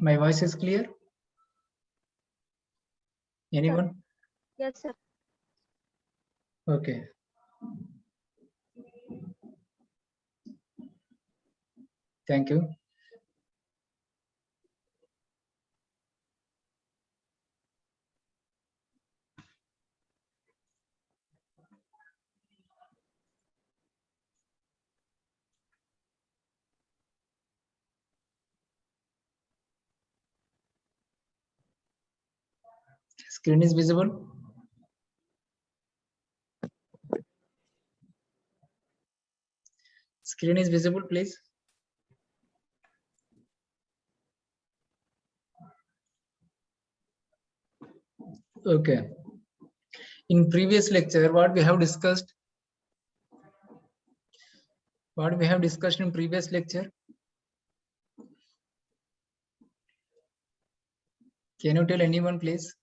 My voice is clear? Anyone? Yes, sir. Okay. Thank you. Screen is visible? Screen is visible, please. Okay. In previous lecture, what we have discussed? What we have discussed in previous lecture? Can you tell anyone, please?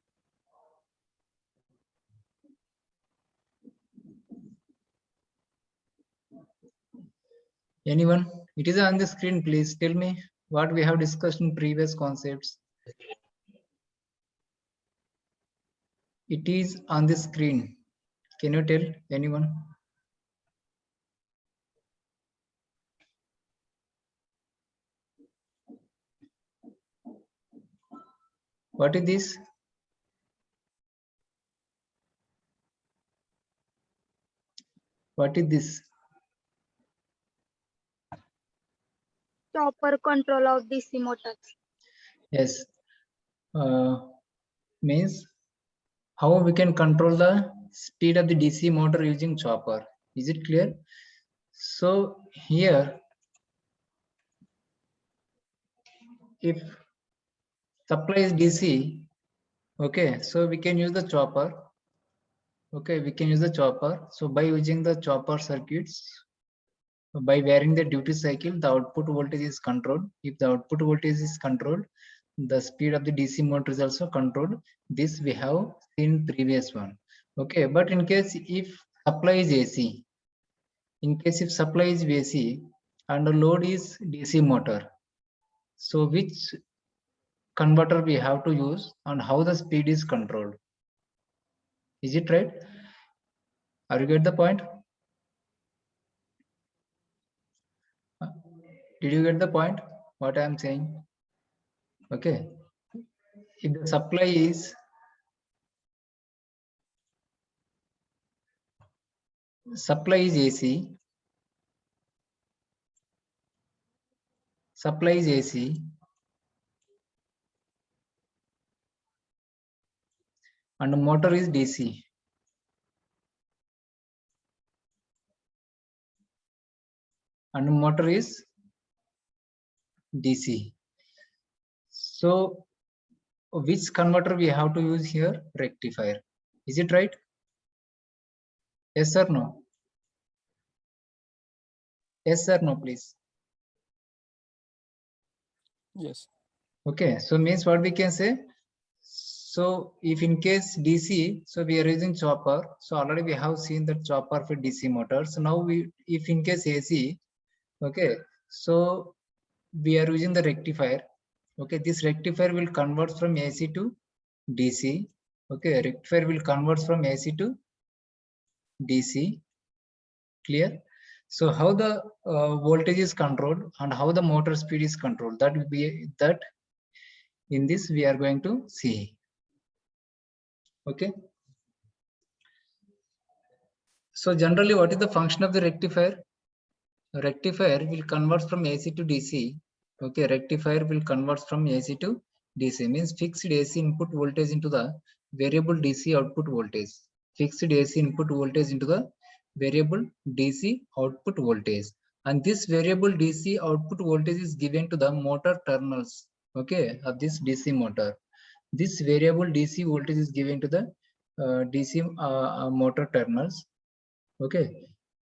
Anyone? It is on the screen, please. Tell me what we have discussed in previous concepts. It is on the screen. Can you tell anyone? What is this? What is this? Chopper control of DC motors. Yes. Means how we can control the speed of the DC motor using chopper. Is it clear? So here, if supply is DC, okay, so we can use the chopper. Okay, we can use the chopper. So by using the chopper circuits, by varying the duty cycle, the output voltage is controlled. If the output voltage is controlled, the speed of the DC motor is also controlled. This we have seen previous one. Okay, but in case if supply is AC, in case if supply is AC and the load is DC motor, so which converter we have to use and how the speed is controlled? Is it right? Are you get the point? Did you get the point? What I am saying? Okay. If the supply is AC, supply is AC, and the motor is DC. And the motor is DC. So which converter we have to use here? Rectifier. Is it right? Yes or no? Yes or no, please? Yes. Okay, so means what we can say? So if in case DC, so we are using chopper. So already we have seen that chopper for DC motors. So now if in case AC, okay, so we are using the rectifier. Okay, this rectifier will convert from AC to DC. Okay, rectifier will convert from AC to DC. Clear? So how the voltage is controlled and how the motor speed is controlled, that will be that in this we are going to see. Okay. So generally, what is the function of the rectifier? Rectifier will convert from AC to DC. Okay, rectifier will convert from AC to DC, means fixed AC input voltage into the variable DC output voltage. Fixed AC input voltage into the variable DC output voltage. And this variable DC output voltage is given to the motor terminals, okay, of this DC motor. This variable DC voltage is given to the DC motor terminals. Okay,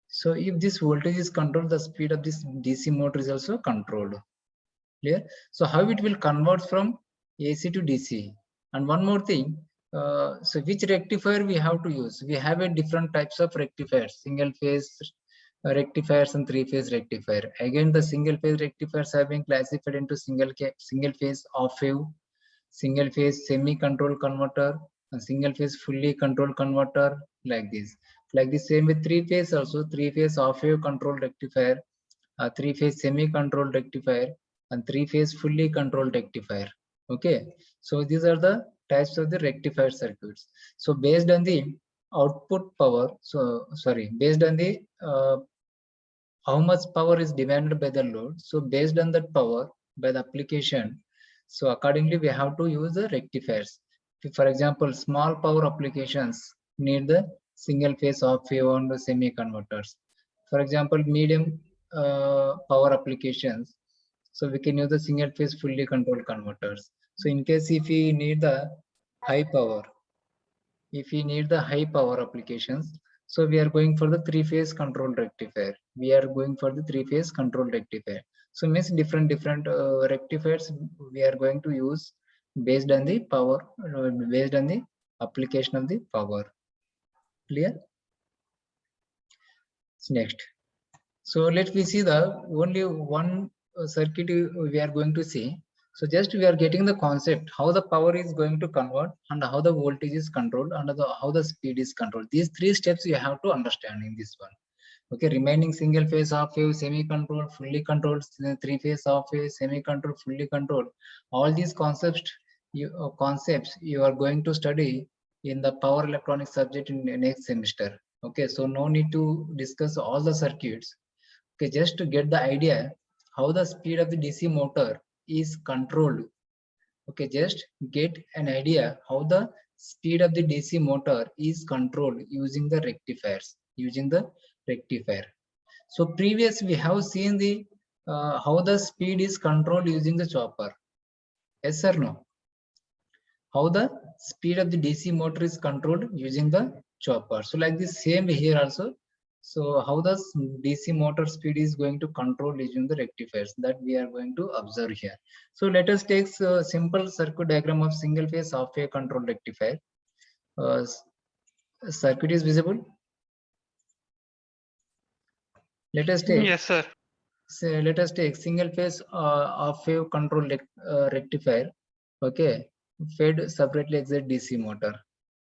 so if this voltage is controlled, the speed of this DC motor is also controlled. Clear? So how it will convert from AC to DC? And one more thing, so which rectifier we have to use? We have a different types of rectifiers: single phase, rectifiers and three-phase rectifier. Again, the single-phase rectifiers have been classified into single-phase off-wave, single-phase semi-control converter, and single-phase fully controlled converter, like this. Like the same with three-phase also, three-phase off-wave control rectifier, three-phase semi-controlled rectifier, and three-phase fully controlled rectifier. Okay, so these are the types of the rectifier circuits. So based on the output power, based on the how much power is demanded by the load. So based on that power by the application, so accordingly we have to use the rectifiers. For example, small power applications need the single phase off wave and the semi converters. For example, medium power applications, so we can use the single phase fully controlled converters. So in case if we need the high power, if we need the high power applications, so we are going for the three-phase control rectifier. We are going for the three-phase control rectifier. So means different rectifiers we are going to use based on the power, based on the application of the power. Clear? Next. So let me see the only one circuit we are going to see. So just we are getting the concept how the power is going to convert and how the voltage is controlled and how the speed is controlled. These three steps you have to understand in this one. Okay, remaining single phase, half wave, semi controlled, fully controlled, three phase, half wave, semi controlled, fully controlled. All these concepts you are going to study in the power electronics subject in the next semester. Okay, so no need to discuss all the circuits. Okay, just to get the idea how the speed of the DC motor is controlled. Okay, just get an idea how the speed of the DC motor is controlled using the rectifiers, So previous we have seen the how the speed is controlled using the chopper. Yes or no? How the speed of the DC motor is controlled using the chopper. So like the same here also. So how the DC motor speed is going to control using the rectifiers, that we are going to observe here. So let us take a simple circuit diagram of single phase half wave control rectifier. Circuit is visible. Let us take. Yes, sir. Let us take single phase half wave control rectifier. Okay, fed separately excited DC motor.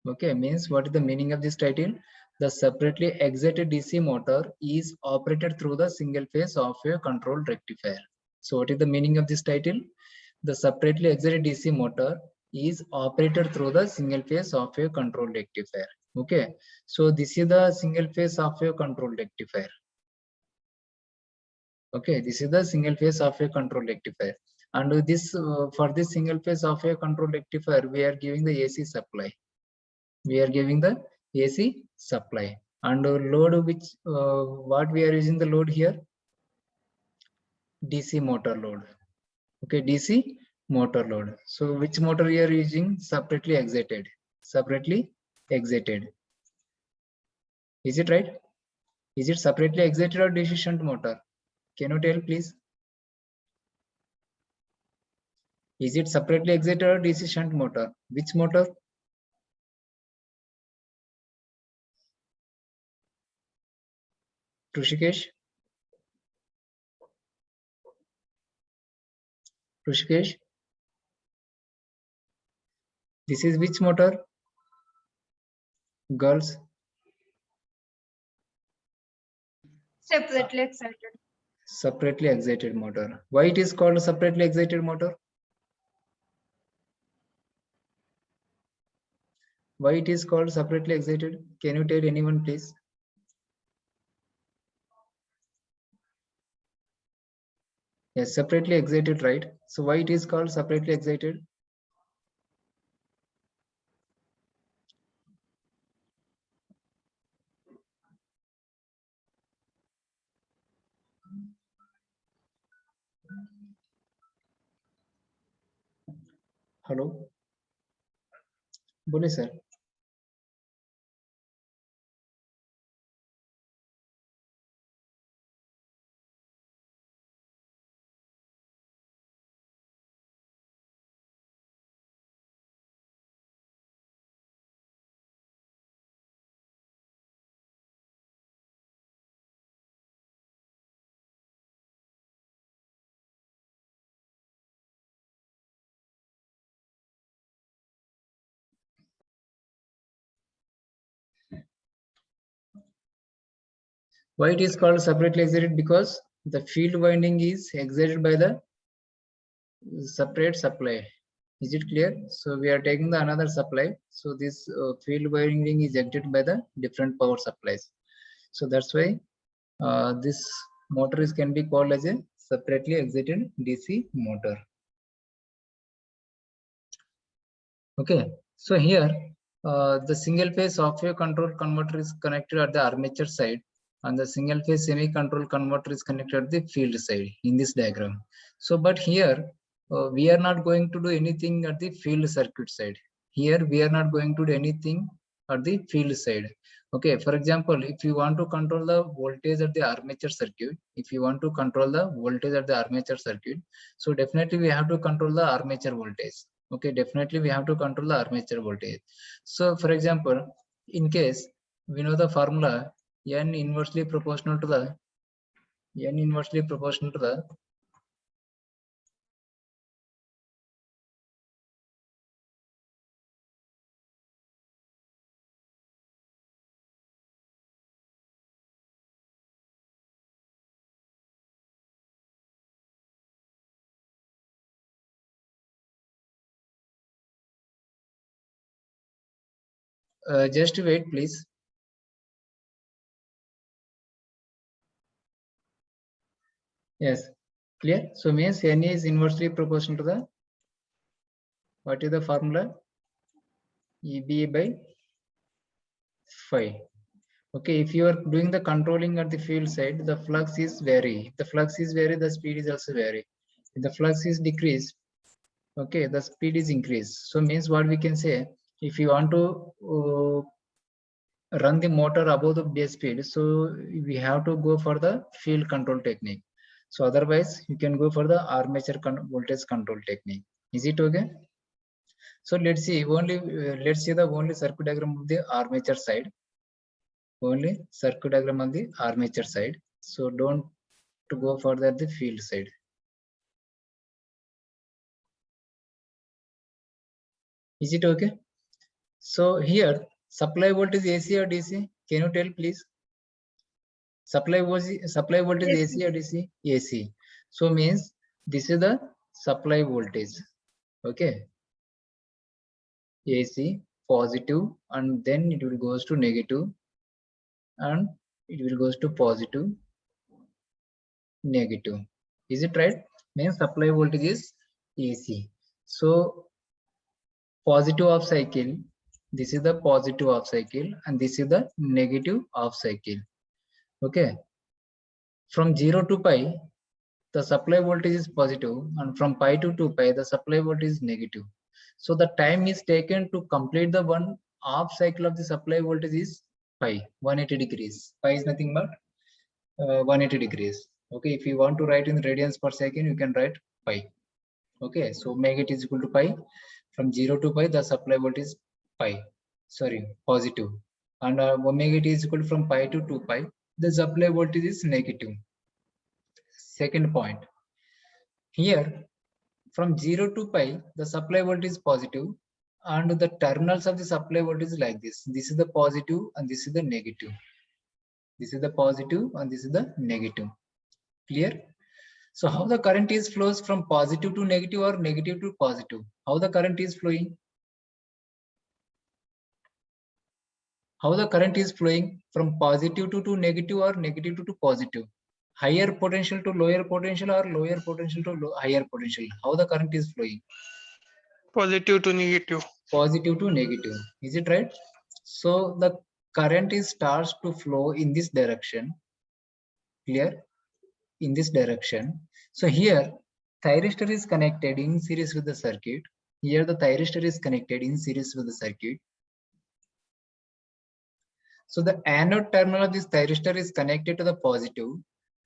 Okay, means what is the meaning of this title? The separately excited DC motor is operated through the single phase half wave control rectifier. So what is the meaning of this title? The separately excited DC motor is operated through the single phase half wave control rectifier. Okay, so this is the single phase half wave control rectifier. Okay, this is the single phase half wave control rectifier. And this for this single phase half wave control rectifier, we are giving the AC supply. We are giving the AC supply. And load which what we are using the load here? DC motor load. Okay, DC motor load. So which motor we are using? Separately excited. Separately excited. Is it right? Is it separately excited or DC shunt motor? Can you tell, please? Is it separately excited or DC shunt motor? Which motor? Rushikesh? Rushikesh? This is which motor? Girls? Separately excited. Separately excited motor. Why it is called separately excited motor? Why it is called separately excited? Can you tell anyone, please? Yes, separately excited, right? So why it is called separately excited? Hello? बोले sir. Why it is called separately excited? Because the field winding is excited by the separate supply. Is it clear? So we are taking the another supply. So this field winding is excited by the different power supplies. So that's why this motor can be called as a separately excited DC motor. Okay, so here the single phase software control converter is connected at the armature side, and the single phase semi control converter is connected at the field side in this diagram. So, but here we are not going to do anything at the field circuit side. Here we are not going to do anything at the field side. Okay, for example, if you want to control the voltage at the armature circuit, so definitely we have to control the armature voltage. Okay, definitely we have to control the armature voltage. So for example, in case we know the formula n inversely proportional to the just wait please. Yes, clear. So means n is inversely proportional to the, what is the formula? EB by phi. Okay, if you are doing the controlling at the field side, the flux is vary. If the flux is vary, the speed is also vary. If the flux is decreased, okay, the speed is increased. So means what we can say, if you want to run the motor above the base speed, so we have to go for the field control technique. So otherwise you can go for the armature voltage control technique. Is it okay? So let's see the only circuit diagram of the armature side. Only circuit diagram on the armature side. So don't to go further the field side. Is it okay? So here supply voltage AC or DC? Can you tell please? Supply voltage AC or DC? AC. So means this is the supply voltage. Okay. AC positive, and then it will goes to negative, and it will goes to positive, negative. Is it right? Means supply voltage is AC. So positive half cycle, this is the positive half cycle, and this is the negative half cycle. Okay. From 0 to pi, the supply voltage is positive, and from pi to 2 pi, the supply voltage is negative. So the time is taken to complete the one half cycle of the supply voltage is pi, 180 degrees. Pi is nothing but 180 degrees. Okay, if you want to write in radians per second, you can write pi. Okay, so omega is equal to pi. From 0 to pi, the supply voltage is pi. Sorry, positive. And omega is equal to from pi to 2 pi, the supply voltage is negative. Second point. Here, from 0 to pi, the supply voltage is positive, and the terminals of the supply voltage is like this. This is the positive and this is the negative. This is the positive and this is the negative. Clear? So how the current is flows from positive to negative or negative to positive? How the current is flowing? How the current is flowing from positive to negative or negative to positive? Higher potential to lower potential or lower potential to higher potential? How the current is flowing? Positive to negative. Positive to negative. Is it right? So the current is starts to flow in this direction. Clear? In this direction. So here thyristor is connected in series with the circuit. Here the thyristor is connected in series with the circuit. So the anode terminal of this thyristor is connected to the positive,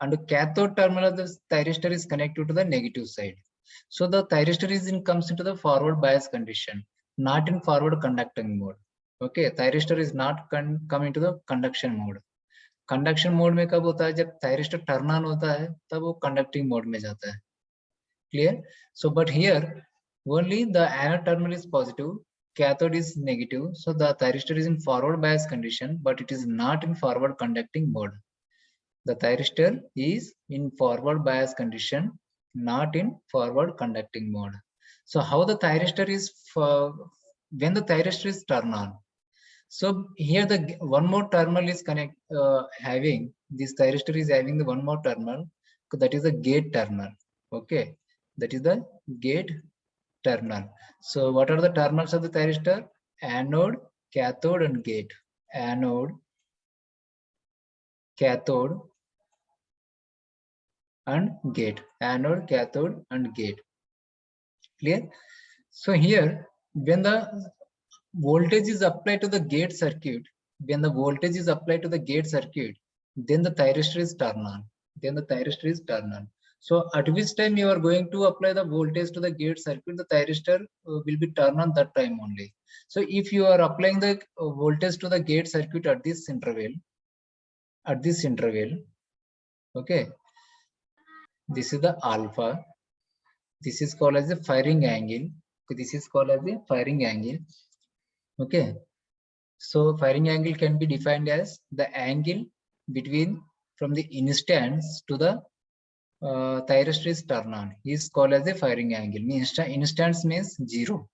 and the cathode terminal of this thyristor is connected to the negative side. So the thyristor comes into the forward bias condition, not in forward conducting mode. Okay, thyristor is not come into the conduction mode. Conduction mode में कब होता है? जब thyristor turn on होता है तब वो conducting mode में जाता है. Clear? So but here only the anode terminal is positive, cathode is negative, so the thyristor is in forward bias condition, but it is not in forward conducting mode. The thyristor is in forward bias condition, not in forward conducting mode. So how the thyristor is when the thyristor is turned on? So here the one more terminal is having this thyristor is having the one more terminal, that is the gate terminal. Okay, that is the gate terminal. So what are the terminals of the thyristor? Anode, cathode, and gate. Anode, cathode, and gate. Anode, cathode, and gate. Clear? So here, when the voltage is applied to the gate circuit, then the thyristor is turned on. So at which time you are going to apply the voltage to the gate circuit, the thyristor will be turned on that time only. So if you are applying the voltage to the gate circuit at this interval, okay, this is the alpha. This is called as the firing angle. Okay. So firing angle can be defined as the angle between from the instance to the thyristor is turn on is called as the firing angle. Instance means 0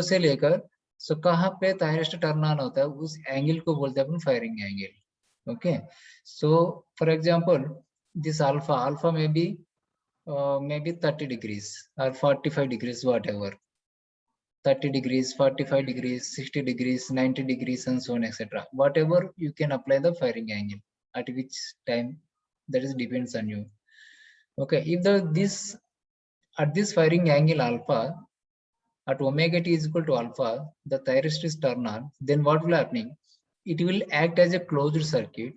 से लेकर so कहाँ पे thyristor turn on होता है उस angle को बोलते हैं अपन firing angle. Okay. So for example, this alpha may be maybe 30 degrees or 45 degrees, whatever. 30 degrees, 45 degrees, 60 degrees, 90 degrees, and so on, etc. Whatever you can apply the firing angle at which time, that is depends on you. Okay, if this at this firing angle alpha at omega t is equal to alpha, the thyristor is turned on, then what will happening? It will act as a closed circuit.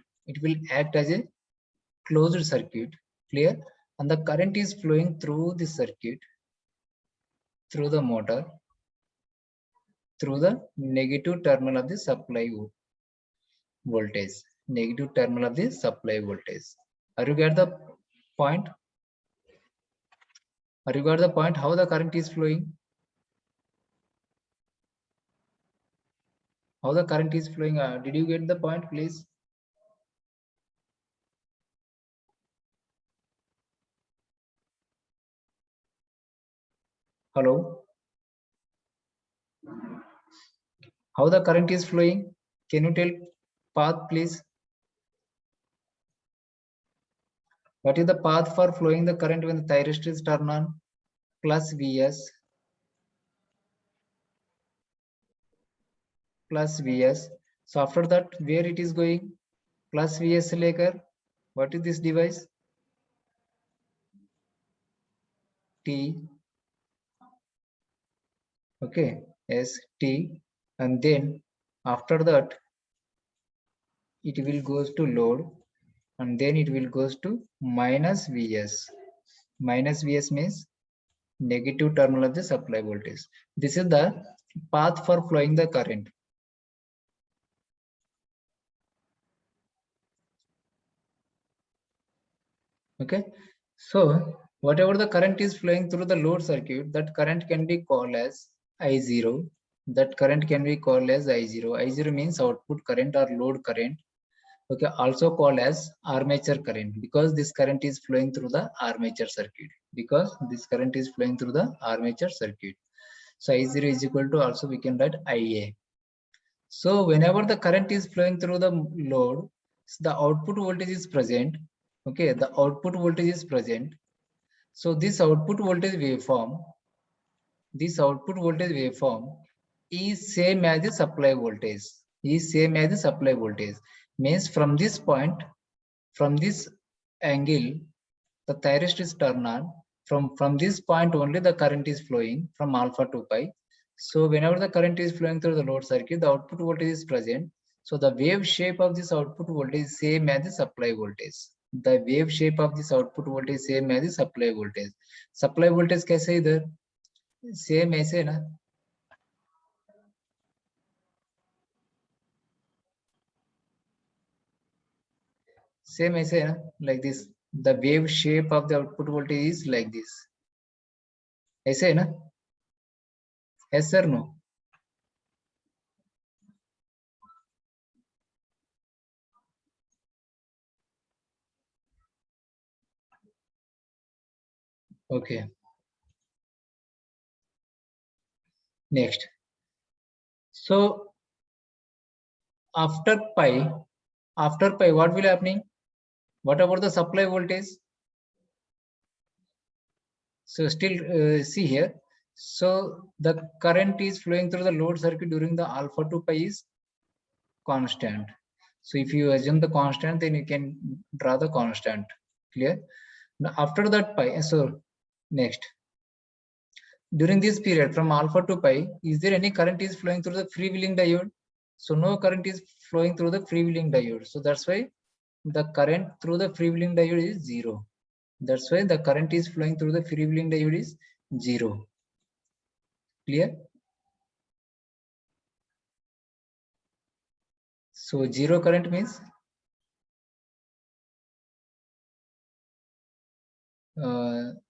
Clear? And the current is flowing through the circuit, through the motor, through the negative terminal of the supply voltage. Are you get the point? How the current is flowing? Did you get the point, please? Hello? How the current is flowing? Can you tell path, please? What is the path for flowing the current when the thyristor is turned on? Plus Vs. So after that, where it is going? Plus Vs से लेकर, what is this device? T. Okay, S T, and then after that it will goes to load, and then it will goes to minus Vs. Minus Vs means negative terminal of the supply voltage. This is the path for flowing the current. Okay, so whatever the current is flowing through the load circuit, that current can be called as I0. I0 means output current or load current. Okay, also called as armature current, because this current is flowing through the armature circuit. So I0 is equal to, also we can write IA. So whenever the current is flowing through the load, the output voltage is present. Okay, the output voltage is present. So this output voltage waveform is same as the supply voltage. Means from this point, from this angle, the thyristor is turned on. From this point only the current is flowing from alpha to pi. So whenever the current is flowing through the load circuit, the output voltage is present. So the wave shape of this output voltage is same as the supply voltage. Supply voltage कैसे इधर? Same ऐसे ना? Same ऐसे है ना? Like this. The wave shape of the output voltage is like this. ऐसे है ना? Yes sir, no? Okay. Next. So after pi, what will happening? What about the supply voltage? So still see here. So the current is flowing through the load circuit during the alpha to pi is constant. So if you assume the constant, then you can draw the constant. Clear? Now after that pi, so next. During this period from alpha to pi, is there any current is flowing through the freewheeling diode? So no current is flowing through the freewheeling diode. So that's why the current through the freewheeling diode is 0. That's why the current is flowing through the freewheeling diode is 0. Clear? So 0 current means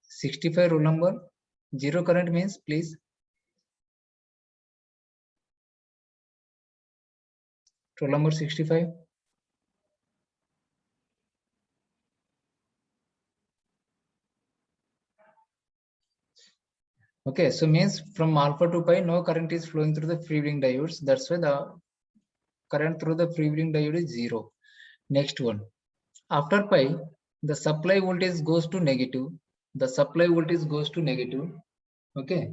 65 rule number. 0 current means, please. Rule number 65. Okay, so means from alpha to pi, no current is flowing through the freewheeling diodes. That's why the current through the freewheeling diode is 0. Next one. After pi, the supply voltage goes to negative. The supply voltage goes to negative. Okay.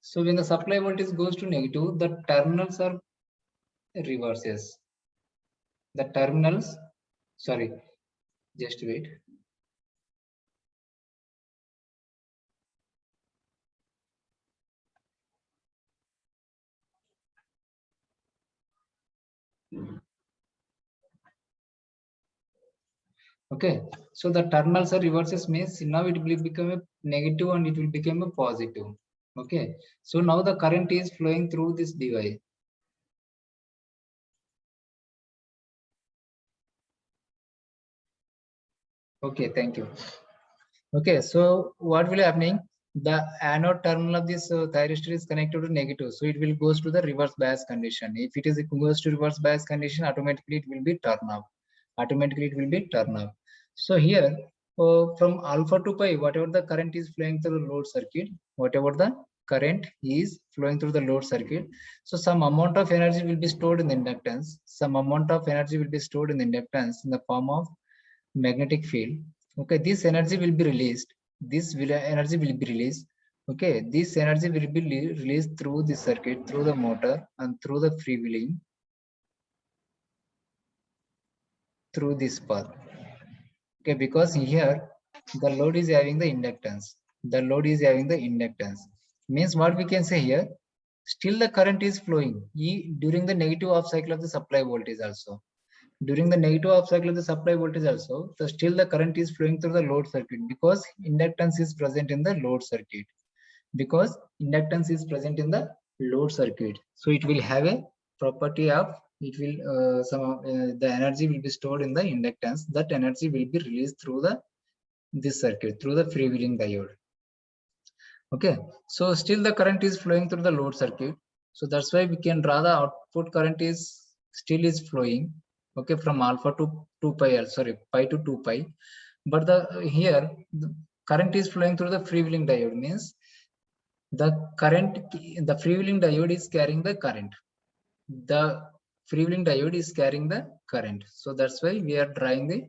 So when the supply voltage goes to negative, the terminals are reverses. The terminals, sorry, just wait. Okay, so the terminals are reverses means now it will become a negative and it will become a positive. Okay, so now the current is flowing through this device. Okay, thank you. Okay, so what will happening? The anode terminal of this thyristor is connected to negative, so it will goes to the reverse bias condition. If it is goes to reverse bias condition, automatically it will be turn off. Automatically it will be turn off. So here from alpha to pi, whatever the current is flowing through the load circuit, whatever the current is flowing through the load circuit, so some amount of energy will be stored in the inductance. Some amount of energy will be stored in the inductance in the form of magnetic field. Okay, this energy will be released. Energy will be released. Okay, this energy will be released through the circuit, through the motor, and through the freewheeling, through this path. Okay, because here the load is having the inductance. The load is having the inductance. Means what we can say here, still the current is flowing during the negative off cycle of the supply voltage also. During the negative off cycle of the supply voltage also, so still the current is flowing through the load circuit because inductance is present in the load circuit. Because inductance is present in the load circuit, so it will have a property of it will the energy will be stored in the inductance. That energy will be released through the this circuit, through the freewheeling diode. Okay, so still the current is flowing through the load circuit, so that's why we can draw the output current is still is flowing. Okay, from alpha to 2 pi, sorry, pi to 2 pi, but the here the current is flowing through the freewheeling diode. Means the current, the freewheeling diode is carrying the current. The freewheeling diode is carrying the current, so that's why we are drawing the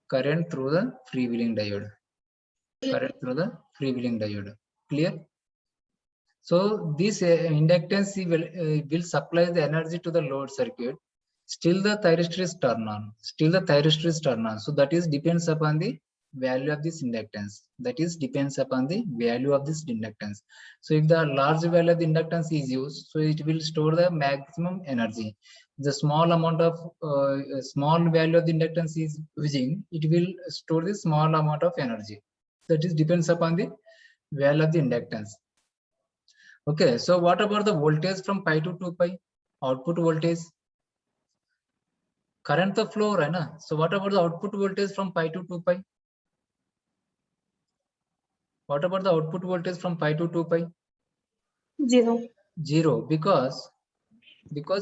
current through the freewheeling diode. Current through the freewheeling diode. Clear? So this inductance will supply the energy to the load circuit. Still the thyristor is turned on. Still the thyristor is turned on. So that is depends upon the value of this inductance. That is depends upon the value of this inductance. So if the large value of the inductance is used, so it will store the maximum energy. The small amount of small value of the inductance is using, it will store the small amount of energy. That is depends upon the value of the inductance. Okay, so what about the voltage from pi to 2 pi? Output voltage. Current the flow, right? Na? So what about the output voltage from pi to 2 pi? What about the output voltage from pi to 2 pi? 0. 0, because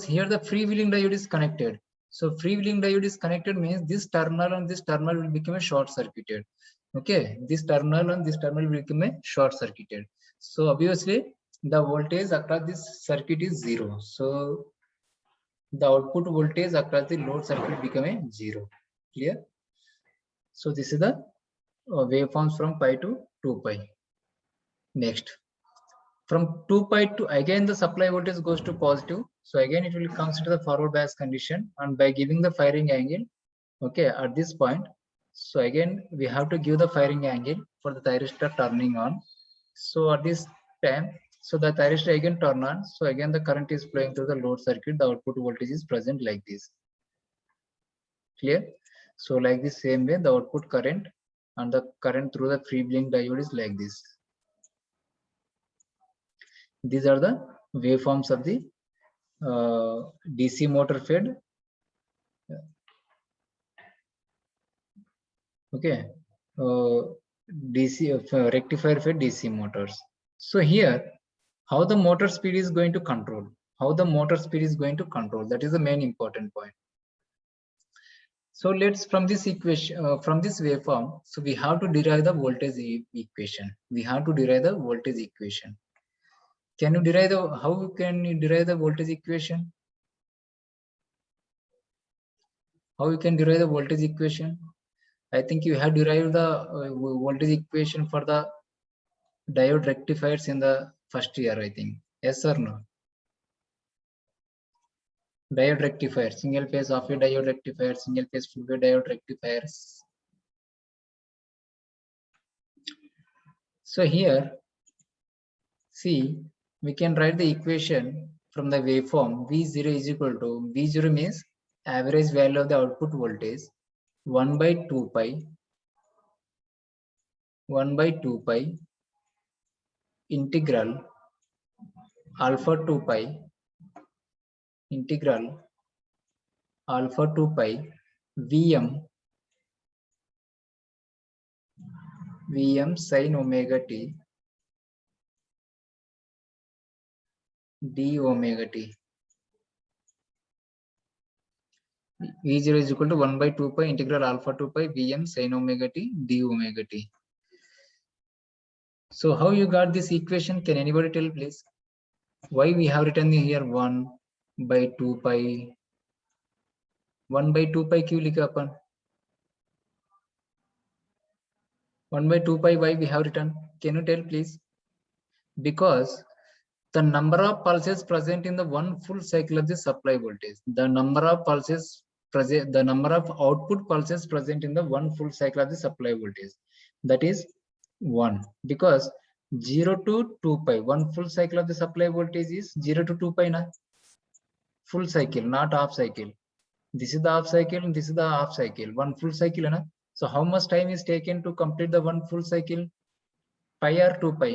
here the freewheeling diode is connected. So freewheeling diode is connected means this terminal and this terminal will become a short circuited. Okay, this terminal and this terminal will become a short circuited. So obviously the voltage across this circuit is 0. So the output voltage across the load circuit become a 0. Clear? So this is the waveforms from pi to 2 pi. Next, from 2 pi to again the supply voltage goes to positive. So again it will comes to the forward bias condition, and by giving the firing angle, okay, at this point, so again we have to give the firing angle for the thyristor turning on. So at this time, so the thyristor again turn on. So again the current is flowing through the load circuit. The output voltage is present like this. Clear? So like the same way, the output current and the current through the freewheeling diode is like this. These are the waveforms of the DC motor fed. Okay, DC rectifier fed DC motors. So here, how the motor speed is going to control? How the motor speed is going to control? That is the main important point. So let's from this equation, from this waveform, so we have to derive the voltage equation. We have to derive the voltage equation. Can you derive the, how can you derive the voltage equation? How you can derive the voltage equation? I think you have derived the voltage equation for the diode rectifiers in the first year, I think. Yes or no? Diode rectifier, single phase off wave diode rectifier, single phase full wave diode rectifiers. So here, see, we can write the equation from the waveform V0 is equal to, V0 means average value of the output voltage, 1 by 2 pi, 1 by 2 pi, integral alpha 2 pi, integral alpha 2 pi, Vm sin omega t d omega t. V0 is equal to 1 by 2 pi integral alpha 2 pi Vm sin omega t d omega t. So how you got this equation? Can anybody tell please? Why we have written here 1 by 2 pi? 1 by 2 pi क्यों लिखा अपन? 1 by 2 pi why we have written? Can you tell please? Because the number of pulses present in the one full cycle of the supply voltage, the number of pulses present, the number of output pulses present in the one full cycle of the supply voltage, that is 1. Because 0 to 2 pi, one full cycle of the supply voltage is 0 to 2 pi na? Full cycle, not half cycle. This is the half cycle and this is the half cycle. One full cycle na? So how much time is taken to complete the one full cycle? Pi or 2 pi?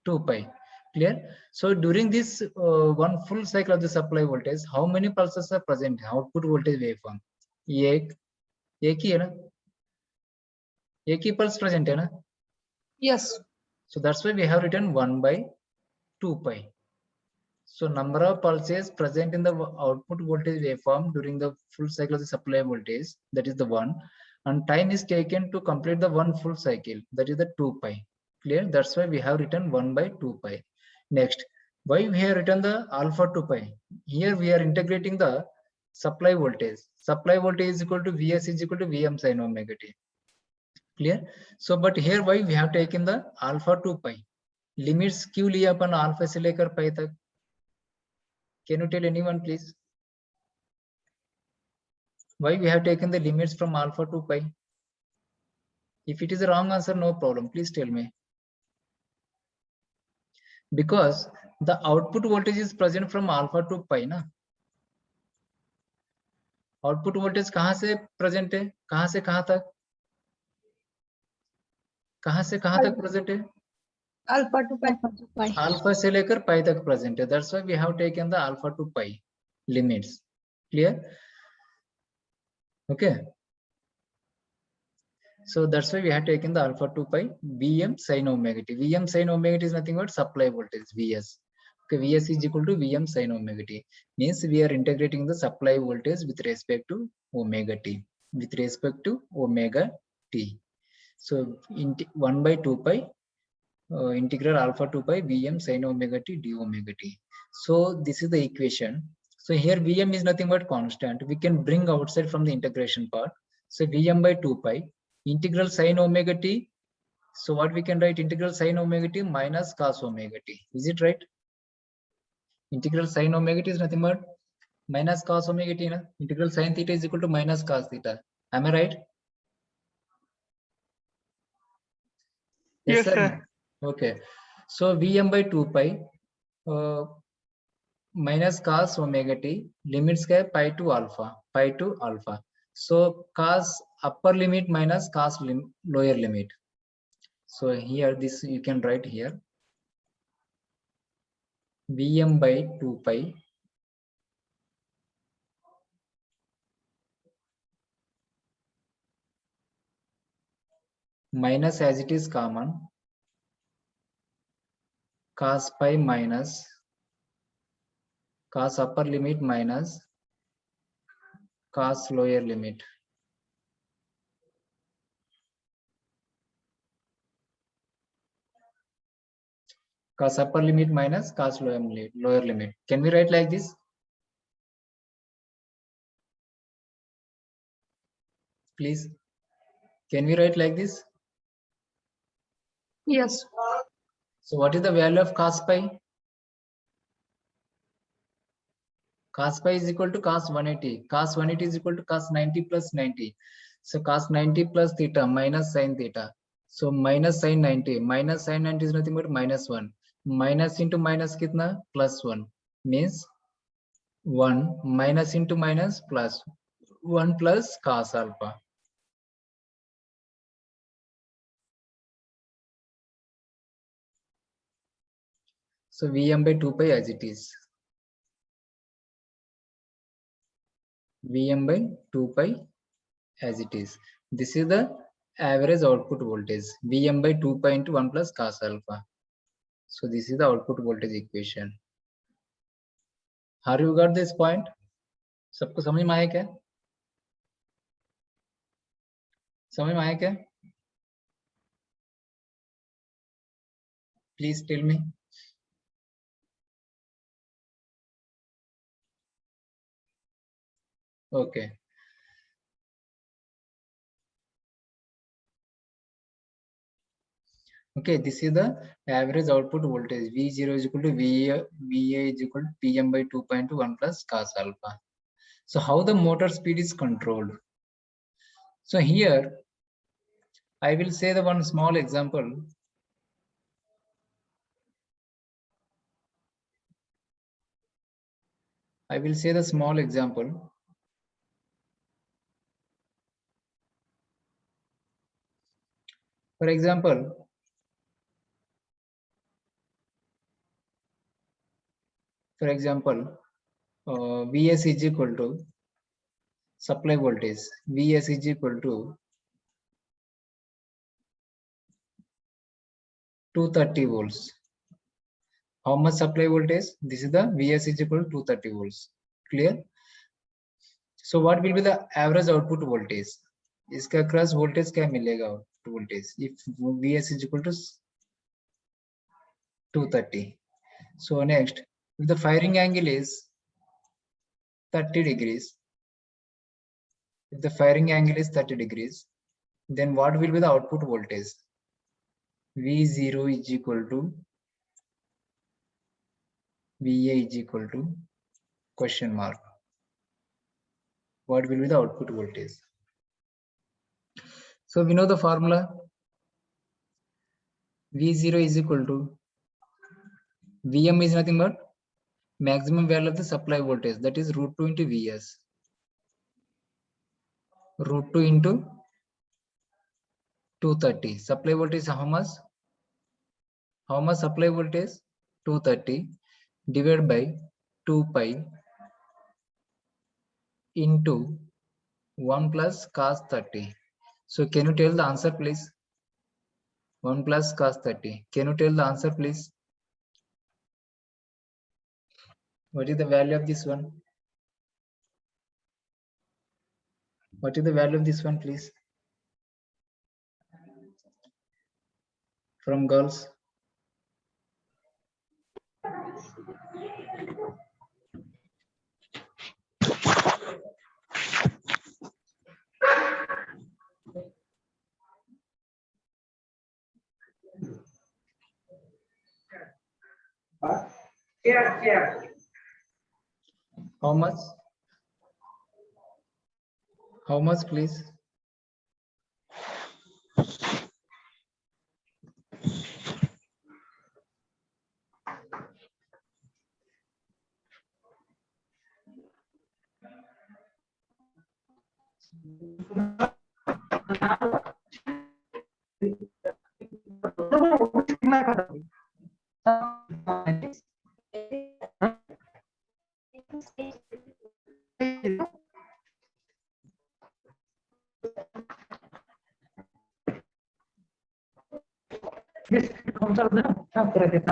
2 pi. Clear? So during this one full cycle of the supply voltage, how many pulses are present? Output voltage waveform. एक ही है ना? एक ही pulse present है ना? Yes. So that's why we have written 1 by 2 pi. So number of pulses present in the output voltage waveform during the full cycle of the supply voltage, that is the 1, and time is taken to complete the one full cycle, that is the 2 pi. Clear? That's why we have written 1 by 2 pi. Next, why we have written the alpha 2 pi? Here we are integrating the supply voltage. Supply voltage is equal to Vs is equal to Vm sin omega t. Clear? So but here why we have taken the alpha 2 pi? Limits क्यों लिया अपन alpha से लेकर pi तक? Can you tell anyone please? Why we have taken the limits from alpha to pi? If it is a wrong answer, no problem. Please tell me. Because the output voltage is present from alpha to pi ना? Output voltage कहाँ से present है? कहाँ से कहाँ तक? कहाँ से कहाँ तक present है? Alpha to pi. Alpha से लेकर pi तक present है. That's why we have taken the alpha to pi limits. Clear? Okay. So that's why we have taken the alpha 2 pi Vm sin omega t. Vm sin omega t is nothing but supply voltage Vs. Okay, Vs is equal to Vm sin omega t. Means we are integrating the supply voltage with respect to omega t. With respect to omega t. So 1 by 2 pi integral alpha 2 pi Vm sin omega t d omega t. So this is the equation. So here Vm is nothing but constant. We can bring outside from the integration part. So Vm by 2 pi integral sin omega t. So what we can write, integral sin omega t minus cos omega t. Is it right? Integral sin omega t is nothing but minus cos omega t. Na? Integral sin theta is equal to minus cos theta. Am I right? Yes, sir. sir. Okay. So Vm by 2 pi minus cos omega t limits क्या है pi to alpha. So cos upper limit minus cos lower limit. So here this you can write here Vm by 2 pi minus, as it is common, cos pi minus cos upper limit minus cos lower limit. Cos upper limit minus cos lower limit. Can we write like this? Please. Can we write like this? Yes. So what is the value of cos pi? Cos pi is equal to cos 180. Cos 180 is equal to cos 90 plus 90. So cos 90 plus theta minus sin theta. So minus sin 90. Minus sin 90 is nothing but minus 1. Minus into minus kitna? Plus 1. Means 1 minus into minus plus 1 plus cos alpha. So Vm by 2 pi as it is. Vm by 2 pi as it is. This is the average output voltage. Vm by 2 pi into 1 plus cos alpha. So this is the output voltage equation. Have you got this point? सबको समझ में आया क्या? समझ में आया क्या? Please tell me. Okay. Okay, this is the average output voltage. V0 is equal to VA is equal to Pm by 2 pi into 1 plus cos alpha. So how the motor speed is controlled? So here I will say the one small example. I will say the small example. For example, Vs is equal to supply voltage. Vs is equal to 230 volts. How much supply voltage? This is the Vs is equal to 230 volts. Clear? So what will be the average output voltage? इसका cross voltage क्या मिलेगा voltage if Vs is equal to 230. So next, if the firing angle is 30 degrees, if the firing angle is 30 degrees, then what will be the output voltage? V0 is equal to Va is equal to question mark. What will be the output voltage? So we know the formula. V0 is equal to Vm is nothing but maximum value of the supply voltage, that is root 2 into Vs. Root 2 into 230. Supply voltage how much? How much supply voltage? 230 divided by 2 pi into 1 plus cos 30. So can you tell the answer please? 1 plus cos 30. Can you tell the answer please? What is the value of this one? What is the value of this one please? From girls? How much? How much, please?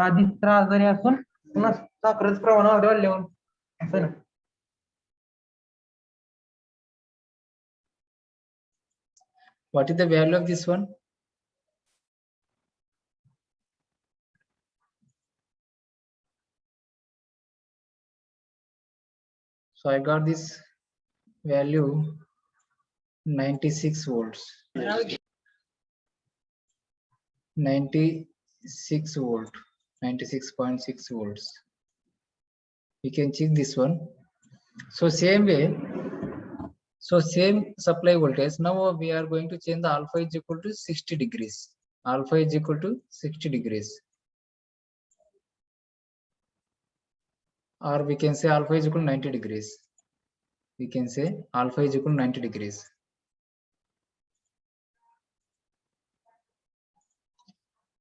आधी त्रास जरी असून पुन्हा साखरच प्रमाण वाढल्यावर असं ना. What is the value of this one? So I got this value 96 volts. 96 volt, 96.6 volts. We can check this one. So same way, so same supply voltage. Now we are going to change the alpha is equal to 60 degrees. Alpha is equal to 60 degrees. Or we can say alpha is equal to 90 degrees. We can say alpha is equal to 90 degrees.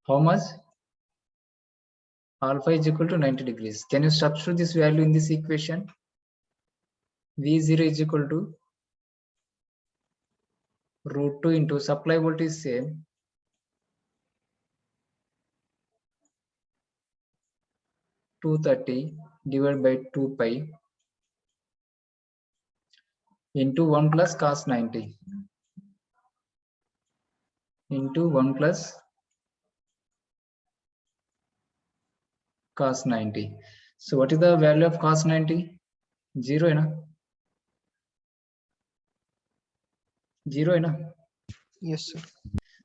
How much? Alpha is equal to 90 degrees. Can you substitute this value in this equation? V0 is equal to root 2 into supply voltage same, 230 divided by 2 pi into 1 plus cos 90 into 1 plus cos 90. So what is the value of cos 90? 0 है ना? 0 है ना? Yes, sir.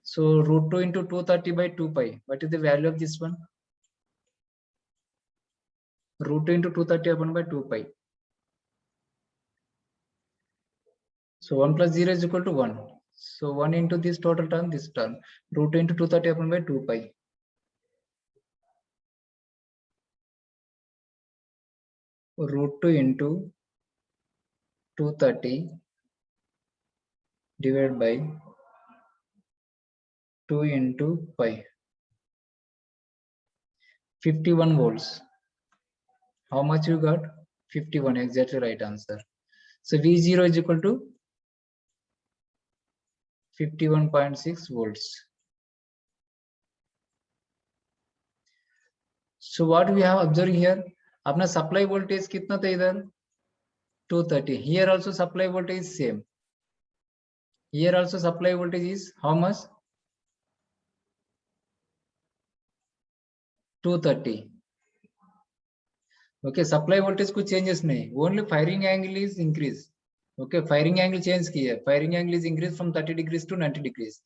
So root 2 into 230 by 2 pi. What is the value of this one? Root 2 into 230 upon by 2 pi. So 1 plus 0 is equal to 1. So 1 into this total term, this term. Root 2 into 230 upon by 2 pi. Root 2 into 230 divided by 2 into pi. 51 volts. How much you got? 51, exactly right answer. So V0 is equal to 51.6 volts. So what we have observed here, अपना supply voltage कितना था इधर? 230. Here also supply voltage is same. Here also supply voltage is how much? 230. Okay, supply voltage कुछ changes नहीं. Only firing angle is increased. Okay, firing angle change किया. Firing angle is increased from 30 degrees to 90 degrees.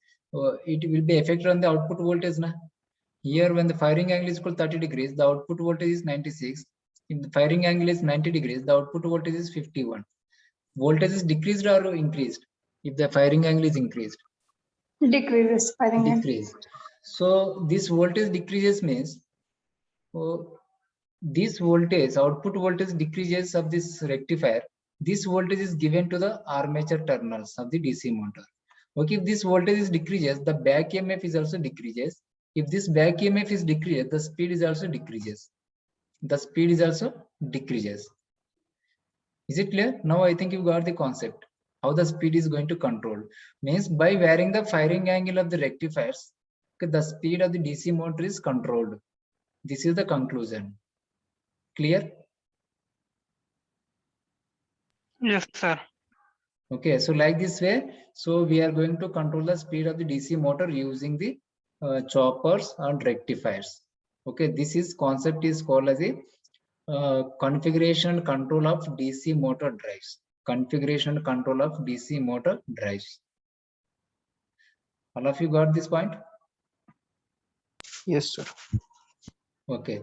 It will be affected on the output voltage na. Here when the firing angle is equal to 30 degrees, the output voltage is 96. If the firing angle is 90 degrees, the output voltage is 51. Voltage is decreased or increased if the firing angle is increased? Decreases. I think. Decrease. So this voltage decreases means this voltage, output voltage decreases of this rectifier. This voltage is given to the armature terminals of the DC motor. Okay, if this voltage is decreases, the back EMF is also decreases. If this back EMF is decreases, the speed is also decreases. The speed is also decreases. Is it clear? Now I think you got the concept. How the speed is going to control. Means by varying the firing angle of the rectifiers, okay, the speed of the DC motor is controlled. This is the conclusion. Clear? Yes, sir. Okay, so like this way, so we are going to control the speed of the DC motor using the choppers and rectifiers. Okay, this is concept is called as a configuration and control of DC motor drives. Configuration and control of DC motor drives. All of you got this point? Yes, sir. Okay.